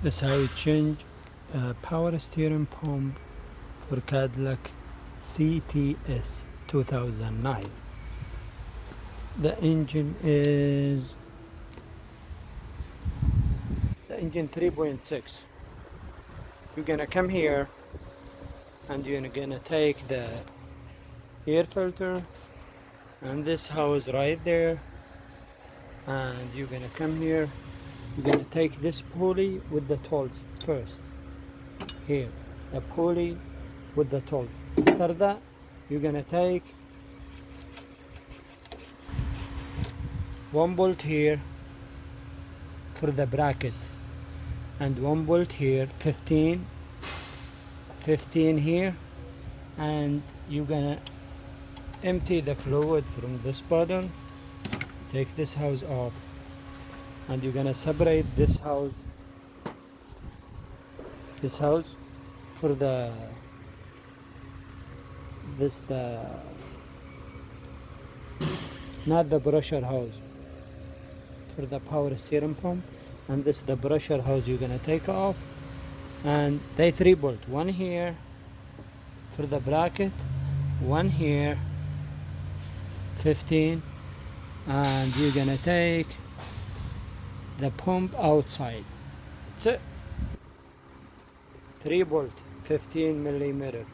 That's how you change power steering pump for Cadillac CTS 2009. The engine is the engine 3.6. You're gonna come here and you're gonna take the air filter and this hose right there, and you're gonna come here. You're gonna take this pulley with the tools first. Here, the pulley with the tools. After that, you're gonna take one bolt here for the bracket and one bolt here, 15 here, and you're gonna empty the fluid from this bottle. Take this hose off and you're gonna separate this hose for the not the brusher hose for the power steering pump, and this the brusher hose you're gonna take off. And they 3 bolt, one here for the bracket, one here, 15, and you're gonna take the pump outside. That's it. 3 bolt, 15 millimeter.